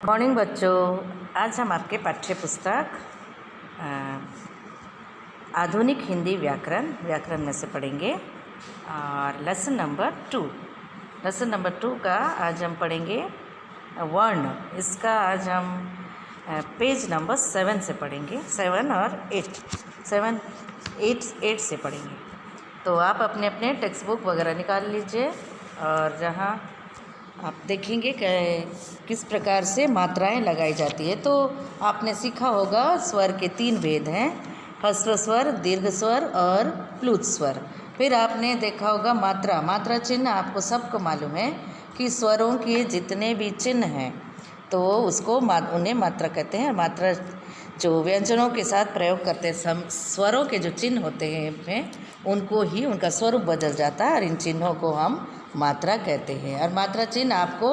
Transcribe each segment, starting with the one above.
Morning बच्चों, आज हम आपके पाठ्य पुस्तक आधुनिक हिंदी व्याकरण में से पढ़ेंगे और लेसन नंबर टू का आज हम पढ़ेंगे वर्ण। इसका आज हम पेज नंबर 7 से पढ़ेंगे, 7 और 8 से पढ़ेंगे। तो आप अपने अपने टेक्स्ट बुक वगैरह निकाल लीजिए और जहाँ आप देखेंगे कि किस प्रकार से मात्राएं लगाई जाती है। तो आपने सीखा होगा स्वर के 3 भेद हैं, ह्रस्व स्वर, दीर्घ स्वर और प्लुत स्वर। फिर आपने देखा होगा मात्रा चिन्ह। आपको सबको मालूम है कि स्वरों के जितने भी चिन्ह हैं तो उसको उन्हें मात्रा कहते हैं। मात्रा जो व्यंजनों के साथ प्रयोग करते हैं, स्वरों के जो चिन्ह होते हैं उनको ही उनका स्वरूप बदल जाता है और इन चिन्हों को हम मात्रा कहते हैं। और मात्रा चिन्ह आपको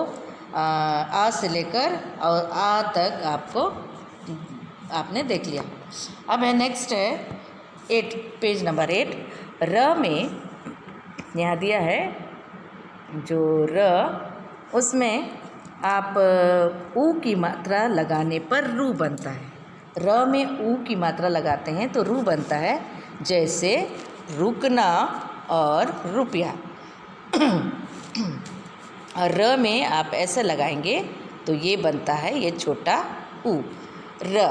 आ से लेकर और आ तक आपने देख लिया। अब है नेक्स्ट है 8, पेज नंबर 8। र में यहाँ दिया है जो र, उसमें आप ऊ की मात्रा लगाने पर रू बनता है। र में ऊ की मात्रा लगाते हैं तो रू बनता है, जैसे रुकना और रुपया। और र में आप ऐसे लगाएंगे तो ये बनता है, ये छोटा ऊ र।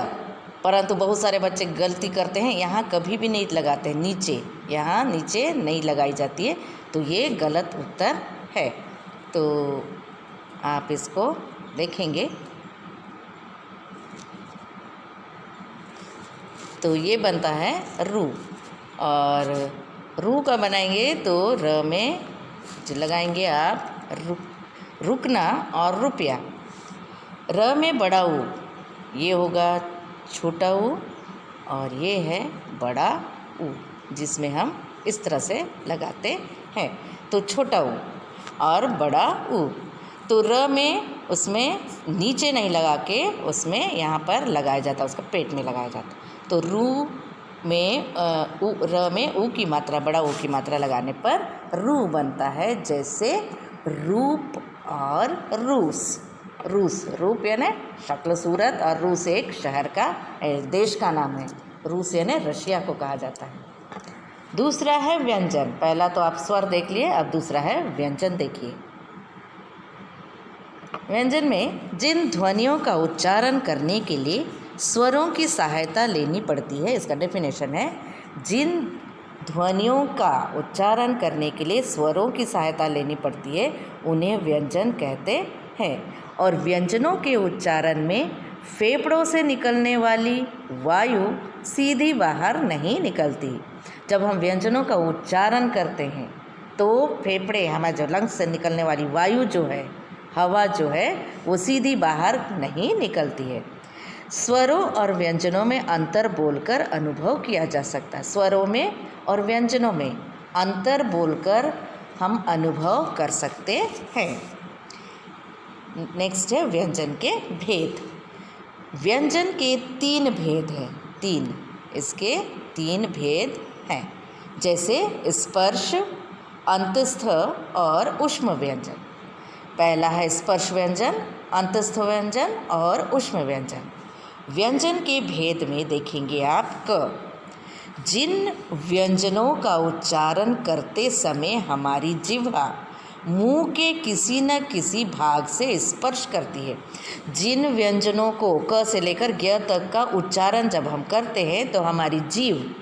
परंतु बहुत सारे बच्चे गलती करते हैं, यहाँ कभी भी नहीं लगाते हैं नीचे, यहाँ नीचे नहीं लगाई जाती है, तो ये गलत उत्तर है। तो आप इसको देखेंगे तो ये बनता है रू। और रू का बनाएंगे तो र में लगाएंगे आप रुकना और रुपया। र में बड़ा ऊ, ये होगा छोटा ऊ और ये है बड़ा ऊ, जिसमें हम इस तरह से लगाते हैं। तो छोटा ऊ और बड़ा ऊ। तो र में उसमें नीचे नहीं लगा के उसमें यहाँ पर लगाया जाता, उसका पेट में लगाया जाता। तो रू में र में ऊ की मात्रा, बड़ा ऊ की मात्रा लगाने पर रू बनता है, जैसे रूप और रूस। रूप यानी शक्ल सूरत और रूस एक शहर का देश का नाम है। रूस यानी रशिया को कहा जाता है। दूसरा है व्यंजन। पहला तो आप स्वर देख लिए, अब दूसरा है व्यंजन देखिए। व्यंजन में जिन ध्वनियों का उच्चारण करने के लिए स्वरों की सहायता लेनी पड़ती है, इसका डेफिनेशन है, जिन ध्वनियों का उच्चारण करने के लिए स्वरों की सहायता लेनी पड़ती है उन्हें व्यंजन कहते हैं। और व्यंजनों के उच्चारण में फेफड़ों से निकलने वाली वायु सीधी बाहर नहीं निकलती। जब हम व्यंजनों का उच्चारण करते हैं तो फेफड़े, हमारे जो लंग्स से निकलने वाली वायु जो है, हवा जो है, वो सीधी बाहर नहीं निकलती है। स्वरों और व्यंजनों में अंतर बोलकर अनुभव किया जा सकता है। स्वरों में और व्यंजनों में अंतर बोलकर हम अनुभव कर सकते हैं। नेक्स्ट है व्यंजन के भेद। व्यंजन के 3 भेद हैं, 3 इसके 3 भेद हैं, जैसे स्पर्श, अंतस्थ और ऊष्म व्यंजन। पहला है स्पर्श व्यंजन, अंतस्थ व्यंजन और ऊष्म व्यंजन। व्यंजन के भेद में देखेंगे आप क, जिन व्यंजनों का उच्चारण करते समय हमारी जिह्वा मुंह के किसी न किसी भाग से स्पर्श करती है। जिन व्यंजनों को क से लेकर ज्ञ तक का उच्चारण जब हम करते हैं तो हमारी जीभ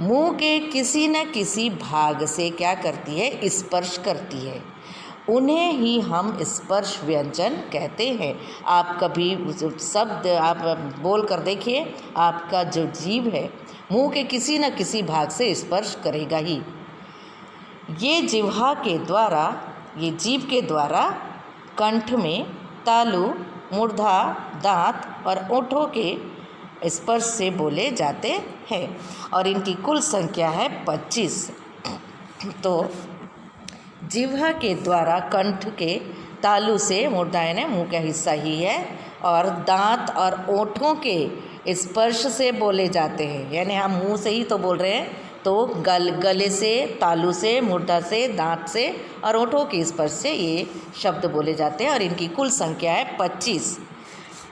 मुंह के किसी न किसी भाग से क्या करती है, स्पर्श करती है, उन्हें ही हम स्पर्श व्यंजन कहते हैं। आप कभी शब्द आप बोल कर देखिए, आपका जो जीभ है मुंह के किसी न किसी भाग से स्पर्श करेगा ही। ये जीभ के द्वारा कंठ में तालु, मूर्धा, दांत और ओठों के स्पर्श से बोले जाते हैं और इनकी कुल संख्या है 25। तो जिह्वा के द्वारा कंठ के तालु से, मूर्धा यानी मुंह का हिस्सा ही है, और दांत और ओठों के स्पर्श से बोले जाते हैं, यानी हम मुंह से ही तो बोल रहे हैं, तो गले से, तालु से, मूर्धा से, दांत से और ओठों के स्पर्श से ये शब्द बोले जाते हैं और इनकी कुल संख्या है 25।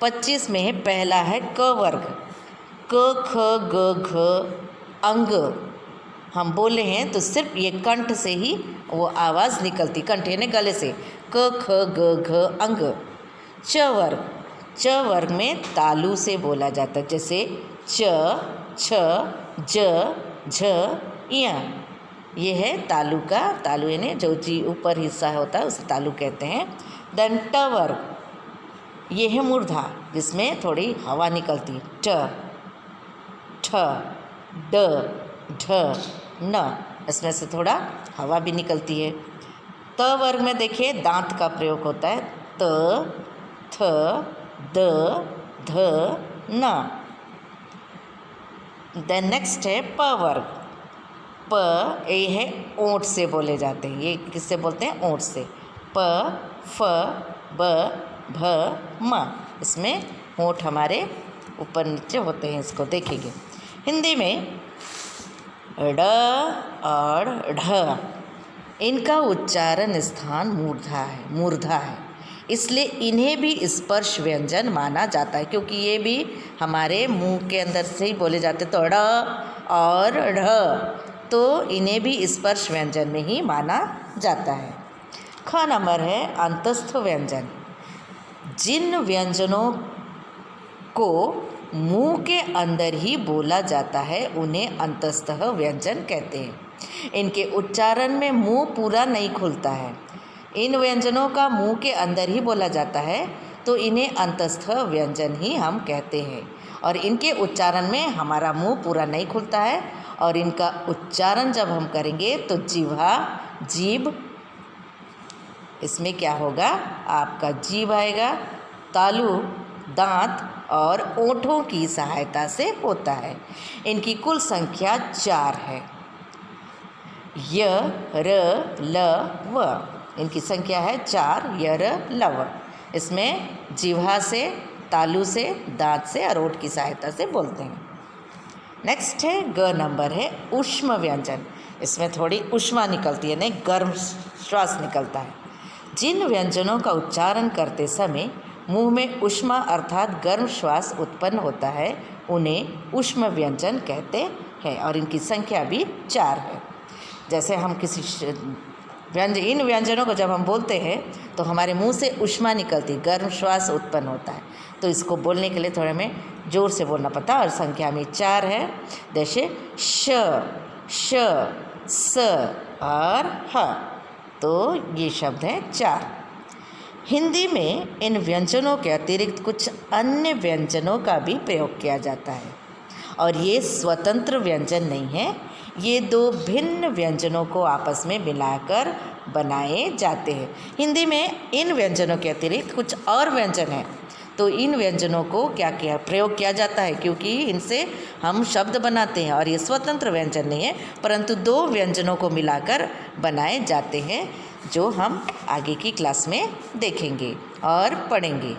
25 में है पहला है क वर्ग, क ख ग घ अंग। हम बोले हैं तो सिर्फ ये कंठ से ही वो आवाज़ निकलती, कंठ यानी गले से, क ख ग घ अंग। च वर्ग में तालु से बोला जाता है, जैसे च छ ज झ य। ये है तालु का, तालु यानी जो जी ऊपर हिस्सा होता है उसे तालु कहते हैं। देन ट वर्ग, ये है मूर्धा जिसमें थोड़ी हवा निकलती, ट ठ ड ढ न, इसमें से थोड़ा हवा भी निकलती है। त वर्ग में देखिए दांत का प्रयोग होता है, त थ द ध न। देन नेक्स्ट है प वर्ग, प ये है ओंठ से बोले जाते हैं, ये किससे बोलते हैं? ओंठ से। प फ ब भ म, इसमें होंठ हमारे ऊपर नीचे होते हैं, इसको देखेंगे। हिंदी में ड और ढ, इनका उच्चारण स्थान मूर्धा है, इसलिए इन्हें भी स्पर्श व्यंजन माना जाता है, क्योंकि ये भी हमारे मुंह के अंदर से ही बोले जाते। तो ड और ढ, तो इन्हें भी स्पर्श व्यंजन में ही माना जाता है। ख नंबर है अंतस्थ व्यंजन। जिन व्यंजनों को मुंह के अंदर ही बोला जाता है उन्हें अंतस्थ व्यंजन कहते हैं। इनके उच्चारण में मुंह पूरा नहीं खुलता है। इन व्यंजनों का मुंह के अंदर ही बोला जाता है तो इन्हें अंतस्थ व्यंजन ही हम कहते हैं, और इनके उच्चारण में हमारा मुंह पूरा नहीं खुलता है, और इनका उच्चारण जब हम करेंगे तो जीभ, इसमें क्या होगा? आपका जीभ आएगा, तालु दांत और ओंठों की सहायता से होता है। इनकी कुल संख्या 4 है, य र ल व, इनकी संख्या है 4, य र ल व। इसमें जिह्वा से, तालु से, दांत से और ओंठ की सहायता से बोलते हैं। नेक्स्ट है ग नंबर है ऊष्म व्यंजन। इसमें थोड़ी ऊष्मा निकलती है, नहीं गर्म श्वास निकलता है। जिन व्यंजनों का उच्चारण करते समय मुंह में ऊष्मा अर्थात गर्म श्वास उत्पन्न होता है उन्हें ऊष्म व्यंजन कहते हैं, और इनकी संख्या भी 4 है। जैसे हम किसी इन व्यंजनों को जब हम बोलते हैं तो हमारे मुंह से ऊष्मा निकलती, गर्म श्वास उत्पन्न होता है, तो इसको बोलने के लिए थोड़ा हमें जोर से बोलना पड़ता है, और संख्या में 4 है। जैसे श, स और ह, तो ये शब्द हैं 4। हिंदी में इन व्यंजनों के अतिरिक्त कुछ अन्य व्यंजनों का भी प्रयोग किया जाता है, और ये स्वतंत्र व्यंजन नहीं है, ये 2 भिन्न व्यंजनों को आपस में मिलाकर बनाए जाते हैं। हिंदी में इन व्यंजनों के अतिरिक्त कुछ और व्यंजन हैं, तो इन व्यंजनों को क्या प्रयोग किया जाता है, क्योंकि इनसे हम शब्द बनाते हैं, और ये स्वतंत्र व्यंजन नहीं है, परंतु 2 व्यंजनों को मिलाकर बनाए जाते हैं, जो हम आगे की क्लास में देखेंगे और पढ़ेंगे।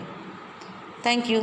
Thank you.